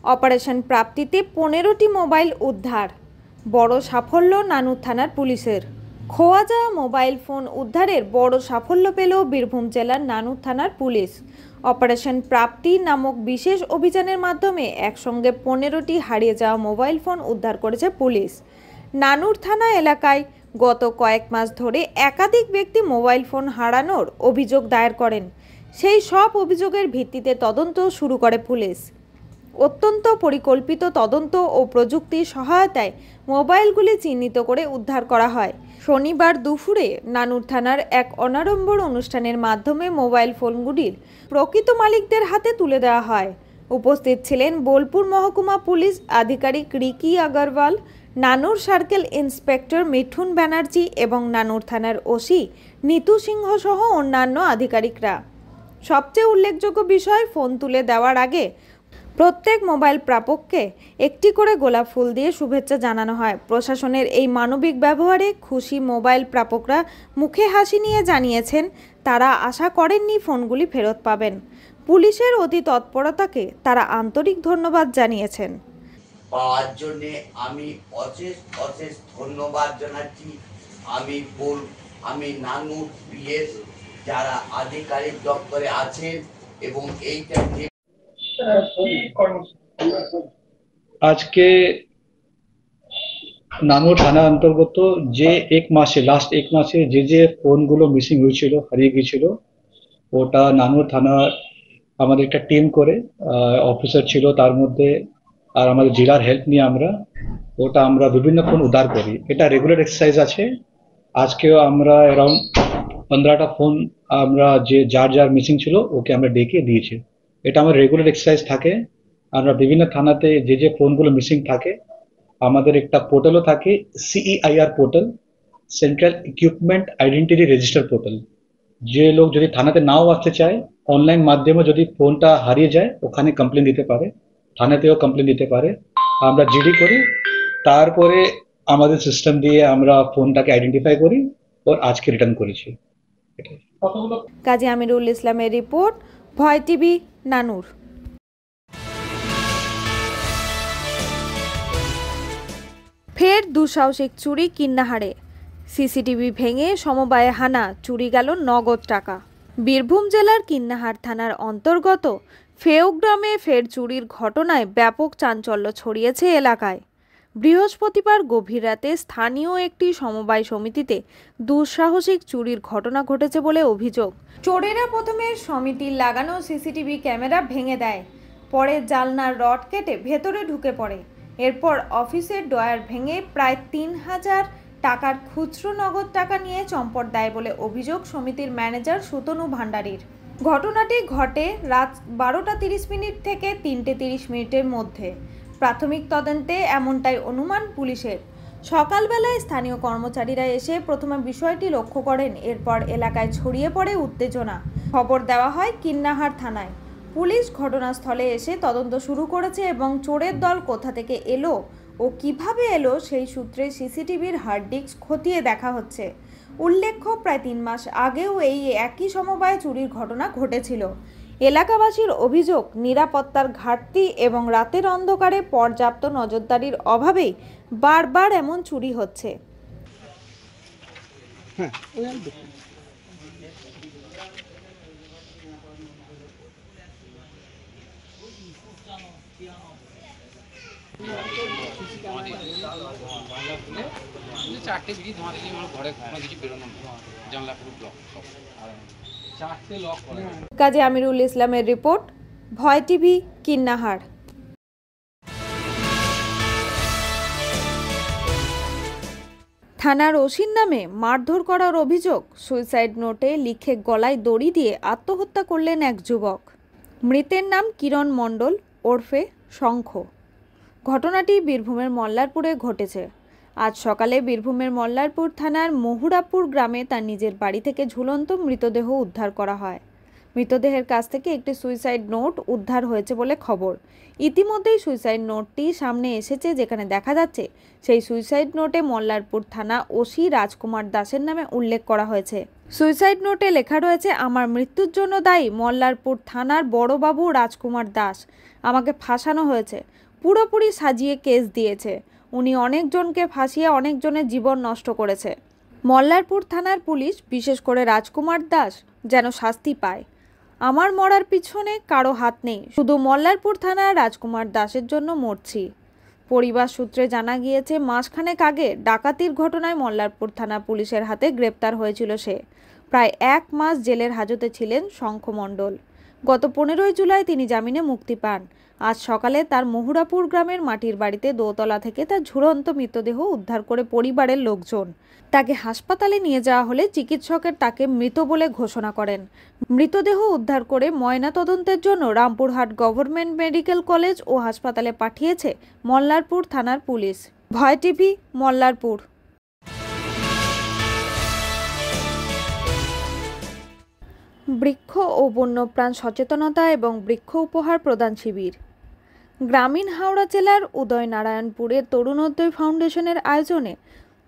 Operation প্রাপ্তিতে 15টি mobile উদ্ধার। বড় সাফল্য নানুর থানার পুলিশের। খোয়া যাওয়া মোবাইল ফোন উদ্ধারের বড় সাফল্য পেল বীরভূম জেলার নানুর থানার পুলিশ। অপারেশন প্রাপ্তি নামক বিশেষ অভিযানের মাধ্যমে একসঙ্গে 15টি হারিয়ে যাওয়া মোবাইল ফোন উদ্ধার করেছে পুলিশ। নানুর থানা এলাকায় গত কয়েক মাস ধরে একাধিক ব্যক্তি মোবাইল ফোন হারানোর অভিযোগ দায়ের করেন। সেই সব অভিযোগের ভিত্তিতে তদন্ত শুরু করে পুলিশ। অত্যন্ত পরিকল্পিত তদন্ত ও প্রযুক্তির সহায়তায় মোবাইলগুলি চিহ্নিত করে উদ্ধার করা হয়। শনিবার দুপুরে নানুর থানার এক অনাড়ম্বর অনুষ্ঠানের মাধ্যমে মোবাইল ফোনগুলির প্রকৃত মালিকদের হাতে তুলে দেওয়া হয়। উপস্থিত ছিলেন বোলপুর মহকুমা পুলিশ আধিকারিক রিকি আগরওয়াল, নানুর সার্কেল ইন্সপেক্টর মিঠুন ব্যানার্জি এবং নানুর থানার ওসি নিতু সিংহ সহ অন্যান্য আধিকারিকরা। সবচেয়ে উল্লেখযোগ্য বিষয়, ফোন তুলে দেওয়ার আগে প্রত্যেক মোবাইল প্রাপককে একটি করে গোলাপ ফুল দিয়ে শুভেচ্ছা জানানো হয়। প্রশাসনের এই মানবিক ব্যবহারে খুশি মোবাইল প্রাপকরা মুখে হাসি নিয়ে জানিয়েছেন তারা আশা করেননি ফোনগুলি ফেরত পাবেন। পুলিশের অতি তৎপরতাকে তারা আন্তরিক ধন্যবাদ জানিয়েছেন। পাওয়ার জন্য আমি অশেষ অশেষ ধন্যবাদ জানাচ্ছি। আমি নানুর পিএস যারা আধিকারিক দপ্তরে আছেন এবং এইটা আজকে নানুর থানা অন্তর্গত যে লাস্ট এক মাসে যে ফোনগুলো মিসিং হয়েছিল, হারিয়ে গিয়েছিল, ওটা নানুর থানার আমাদের একটা টিম করে অফিসার ছিল তার মধ্যে, আর আমাদের জেলার হেল্প নিয়ে আমরা বিভিন্ন ফোন উদ্ধার করি। এটা রেগুলার এক্সারসাইজ আছে। আজকেও আমরা অ্যারাউন্ড 15টা ফোন আমরা যে যার মিসিং ছিল ওকে আমরা ডেকে দিয়েছি। এটা আমার রেগুলার এক্সারসাইজ থাকে। আমরা বিভিন্ন থানাতে যে ফোনগুলো মিসিং থাকে আমাদের একটা পোর্টালও থাকে, CEIR portal, central equipment identity register portal. যে লোক যদি থানাতে নাও আসতে চায়, অনলাইন মাধ্যমে যদি ফোনটা হারিয়ে যায় ওখানে কমপ্লেন দিতে পারে, থানাতেও কমপ্লেন দিতে পারে। আমরা জিডি করি, তারপরে আমাদের সিস্টেম দিয়ে আমরা ফোনটাকে আইডেন্টিফাই করি और আজকে রিটার্ন করেছি। কাজী আমিরুল ইসলামের রিপোর্ট, ভয় টিভি, নানুর। ফের দুঃসাহসিক চুরি কিন্নাহারে। সিসিটিভি ভেঙে সমবায়ে হানা, চুরি গেল নগদ টাকা। বীরভূম জেলার কিন্নাহার থানার অন্তর্গত ফেউ গ্রামে ফের চুরির ঘটনায় ব্যাপক চাঞ্চল্য ছড়িয়েছে এলাকায়। বৃহস্পতিবার গভীর রাতে স্থানীয় একটি সমবায় সমিতিতে দুঃসাহসিক চুরির ঘটনা ঘটেছে বলে অভিযোগ। চোরেরা প্রথমে সমিতির লাগানো সিসিটিভি ক্যামেরা ভেঙে দেয়, পরে জানলার রড কেটে ভেতরে ঢুকে পড়ে। এরপর অফিসের ড্রয়ার ভেঙে প্রায় 3000 টাকার খুচরো নগদ টাকা নিয়ে চম্পট দেয় বলে অভিযোগ সমিতির ম্যানেজার সুতনু ভান্ডারীর। ঘটনাটি ঘটে রাত 12:30 থেকে 3:30 মধ্যে। প্রাথমিক তদন্তে এমনটাই অনুমান পুলিশের। সকালবেলায় স্থানীয় কর্মচারীরা এসে প্রথমে বিষয়টি লক্ষ্য করেন। এরপর এলাকায় ছড়িয়ে পড়ে উত্তেজনা। খবর দেওয়া হয় কিন্নাহার থানায়। পুলিশ ঘটনাস্থলে এসে তদন্ত শুরু করেছে এবং চোরের দল কোথা থেকে এলো ও কিভাবে এলো সেই সূত্রে সিসিটিভির হার্ড ডিস্ক খতিয়ে দেখা হচ্ছে। উল্লেখ্য, প্রায় 3 মাস আগেও এই একই সমবায়ে চুরির ঘটনা ঘটেছিল। এলাকাবাসীর অভিযোগ, নিরাপত্তার ঘাটতি এবং রাতের অন্ধকারে পর্যাপ্ত নজরদারির অভাবেই বারবার এমন চুরি হচ্ছে। চারটে বিড়ি ধোঁয়া দিলে ঘরে কোনো কিছু বেরোনো জানলা পুরো ব্লক, চারটে লক করে। কাজী আমিরুল ইসলামের রিপোর্ট, ভয় টিভি, কিন্নাহার। থানার ওসির নামে মারধর করার অভিযোগ। সুইসাইড নোটে লিখে গলায় দড়ি দিয়ে আত্মহত্যা করলেন এক যুবক। মৃতের নাম কিরণ মণ্ডল ওরফে শঙ্খ। ঘটনাটি বীরভূমের মল্লারপুরে ঘটেছে। আজ সকালে বীরভূমের মল্লারপুর থানার মহুরাপুর গ্রামে তার নিজের বাড়ি থেকে ঝুলন্ত মৃতদেহ উদ্ধার করা হয়। মৃতদেহের কাছ থেকে একটি সুইসাইড নোট উদ্ধার হয়েছে বলে খবর। ইতিমধ্যেই সুইসাইড নোটটি সামনে এসেছে, যেখানে দেখা যাচ্ছে সেই সুইসাইড নোটে মল্লারপুর থানা ওসি রাজকুমার দাসের নামে উল্লেখ করা হয়েছে। সুইসাইড নোটে লেখা রয়েছে, আমার মৃত্যুর জন্য দায়ী মল্লারপুর থানার বড়বাবু রাজকুমার দাস। আমাকে ফাঁসানো হয়েছে, পুরোপুরি সাজিয়ে কেস দিয়েছে। উনি অনেকজনকে ফাঁসিয়ে অনেকজনের জীবন নষ্ট করেছে। মল্লারপুর থানার পুলিশ, বিশেষ করে রাজকুমার দাস, যেন শাস্তি পায়। আমার মরার পিছনে কারো হাত নেই, শুধু মল্লারপুর থানার রাজকুমার দাসের জন্য মরছি। পরিবার সূত্রে জানা গিয়েছে, মাসখানেক আগে ডাকাতির ঘটনায় মল্লারপুর থানা পুলিশের হাতে গ্রেপ্তার হয়েছিল সে। প্রায় 1 মাস জেলের হাজতে ছিলেন শঙ্খ মণ্ডল। গত 15ই জুলাই তিনি জামিনে মুক্তি পান। আজ সকালে তার মহুরাপুর গ্রামের মাটির বাড়িতে দোতলা থেকে তার ঝুলন্ত মৃতদেহ উদ্ধার করে পরিবারের লোকজন। তাকে হাসপাতালে নিয়ে যাওয়া হলে চিকিৎসকের তাকে মৃত বলে ঘোষণা করেন। মৃতদেহ উদ্ধার করে ময়নাতদন্তের জন্য রামপুরহাট গভর্নমেন্ট মেডিকেল কলেজ ও হাসপাতালে পাঠিয়েছে মল্লারপুর থানার পুলিশ। ভয় টিভি, মল্লারপুর। বৃক্ষ ও বন্যপ্রাণ সচেতনতা এবং বৃক্ষ উপহার প্রদান শিবির। গ্রামীণ হাওড়া জেলার উদয়নারায়ণপুরের তরুণোদয় ফাউন্ডেশনের আয়োজনে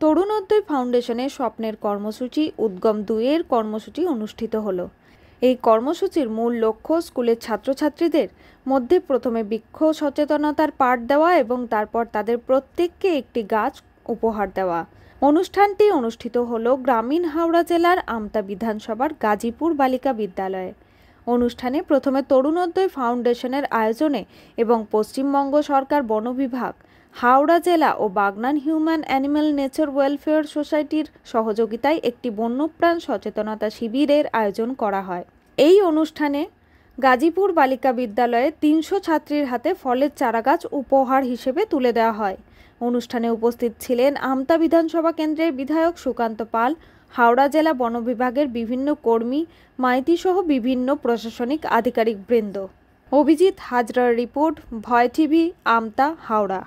তরুণোদয় ফাউন্ডেশনের স্বপ্নের কর্মসূচি উদ্গম 2-এর কর্মসূচি অনুষ্ঠিত হলো। এই কর্মসূচির মূল লক্ষ্য স্কুলের ছাত্রছাত্রীদের মধ্যে প্রথমে বৃক্ষ সচেতনতার পাঠ দেওয়া এবং তারপর তাদের প্রত্যেককে একটি গাছ উপহার দেওয়া। অনুষ্ঠানটি অনুষ্ঠিত হলো গ্রামীণ হাওড়া জেলার আমতা বিধানসভার গাজীপুর বালিকা বিদ্যালয়ে। অনুষ্ঠানে প্রথমে তরুণোদয় ফাউন্ডেশনের আয়োজনে এবং পশ্চিমবঙ্গ সরকার বন বিভাগ, হাওড়া জেলা ও Bagnan human animal nature welfare সোসাইটির সহযোগিতায় একটি বন্যপ্রাণ সচেতনতা শিবিরের আয়োজন করা হয়। এই অনুষ্ঠানে গাজীপুর বালিকা বিদ্যালয়ে 300 ছাত্রীর হাতে ফলের চারাগাছ উপহার হিসেবে তুলে দেওয়া হয়। অনুষ্ঠানে উপস্থিত ছিলেন আমতা বিধানসভা কেন্দ্রের বিধায়ক সুকান্ত পাল, হাওড়া জেলা বন বিভাগের বিভিন্ন কর্মী, মাইতি সহ বিভিন্ন প্রশাসনিক আধিকারিক বৃন্দ। অভিজিৎ হাজরার রিপোর্ট, ভয় টিভি, আমতা, হাওড়া।